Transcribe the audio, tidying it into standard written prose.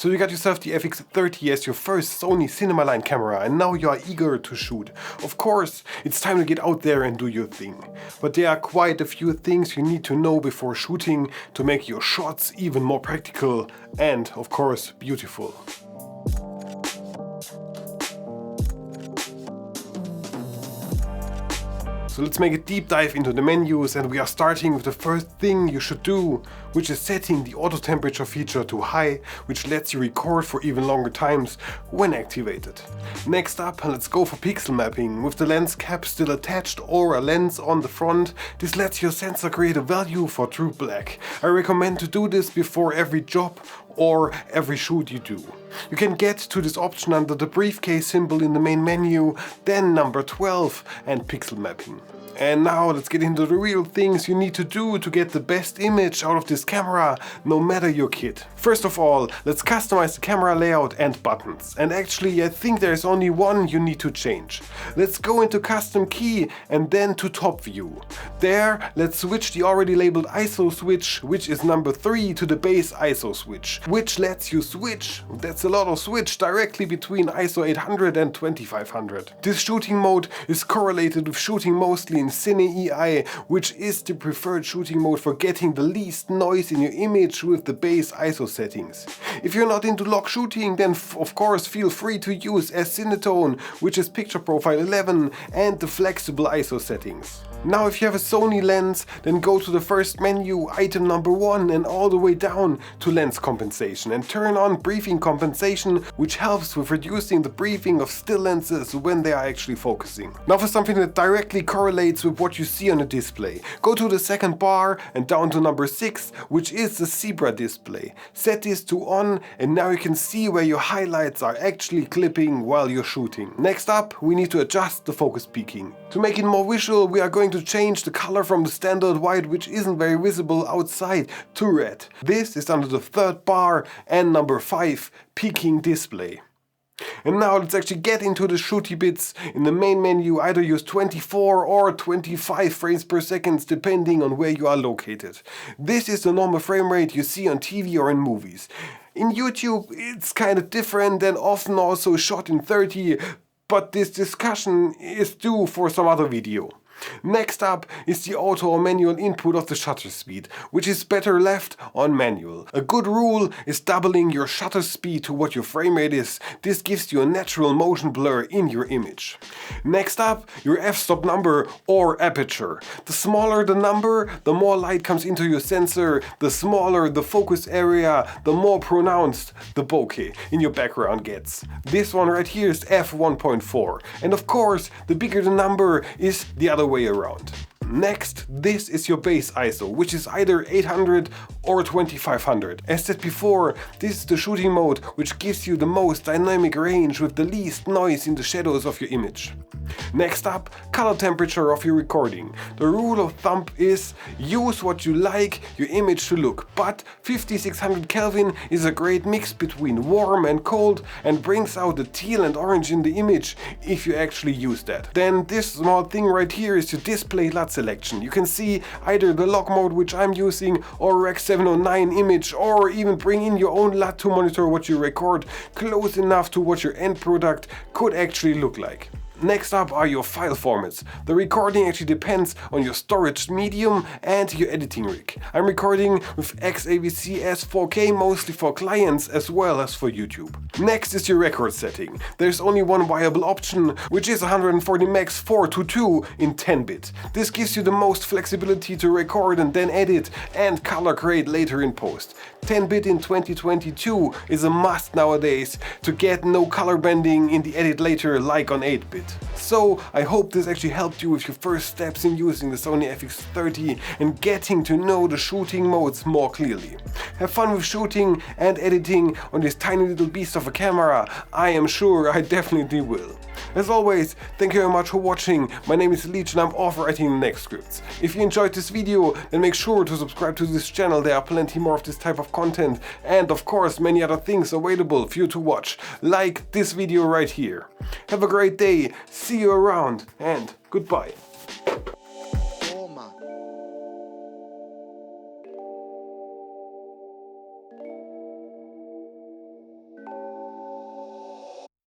So you got yourself the FX30 as your first Sony cinema line camera and now you are eager to shoot. Of course, it's time to get out there and do your thing. But there are quite a few things you need to know before shooting to make your shots even more practical and, of course, beautiful. So let's make a deep dive into the menus, and we are starting with the first thing you should do, which is setting the auto temperature feature to high, which lets you record for even longer times when activated. Next up, let's go for pixel mapping. With the lens cap still attached or a lens on the front, this lets your sensor create a value for true black. I recommend to do this before every job or every shoot you do. You can get to this option under the briefcase symbol in the main menu, then number 12 and pixel mapping. And now let's get into the real things you need to do to get the best image out of this camera, no matter your kit. First of all, let's customize the camera layout and buttons. And actually, I think there's only one you need to change. Let's go into custom key and then to top view. There, let's switch the already labeled ISO switch, which is number 3, to the base ISO switch, which lets you switch, that's a lot of switch, directly between ISO 800 and 2500. This shooting mode is correlated with shooting mostly in Cine EI, which is the preferred shooting mode for getting the least noise in your image with the base ISO settings. If you're not into log shooting, then of course feel free to use Cinetone, which is picture profile 11, and the flexible ISO settings. Now if you have a Sony lens, then go to the first menu, item number 1, and all the way down to lens compensation and turn on briefing compensation, which helps with reducing the briefing of still lenses when they are actually focusing. Now for something that directly correlates with what you see on the display, go to the second bar and down to number 6, which is the zebra display. Set this to on and now you can see where your highlights are actually clipping while you're shooting. Next up, we need to adjust the focus peaking. To make it more visual, we are going to change the color from the standard white, which isn't very visible outside, to red. This is under the third bar and number 5, peaking display. And now let's actually get into the shooty bits. In the main menu, either use 24 or 25 frames per second depending on where you are located. This is the normal frame rate you see on TV or in movies. In YouTube it's kind of different and often also shot in 30, but this discussion is due for some other video. Next up is the auto or manual input of the shutter speed, which is better left on manual. A good rule is doubling your shutter speed to what your frame rate is. This gives you a natural motion blur in your image. Next up, your f-stop number or aperture. The smaller the number, the more light comes into your sensor. The smaller the focus area, the more pronounced the bokeh in your background gets. This one right here is f1.4. And of course, the bigger the number is the other way around. Next, this is your base ISO, which is either 800 or 2500. As said before, this is the shooting mode which gives you the most dynamic range with the least noise in the shadows of your image. Next up, color temperature of your recording. The rule of thumb is use what you like your image to look, but 5600 Kelvin is a great mix between warm and cold and brings out the teal and orange in the image if you actually use that. Then this small thing right here is your display LUT selection. You can see either the log mode, which I'm using, or Rec 709 image, or even bring in your own LUT to monitor what you record close enough to what your end product could actually look like. Next up are your file formats. The recording actually depends on your storage medium and your editing rig. I'm recording with XAVC S4K mostly for clients as well as for YouTube. Next is your record setting. There's only one viable option, which is 140 Max 4:2 in 10-bit. This gives you the most flexibility to record and then edit and color grade later in post. 10-bit in 2022 is a must nowadays to get no color bending in the edit later like on 8-bit. So I hope this actually helped you with your first steps in using the Sony FX30 and getting to know the shooting modes more clearly. Have fun with shooting and editing on this tiny little beast of a camera. I am sure I definitely will. As always, thank you very much for watching. My name is Leech and I'm off writing the next scripts. If you enjoyed this video, then make sure to subscribe to this channel. There are plenty more of this type of content and of course many other things available for you to watch, like this video right here. Have a great day, see you around, and goodbye.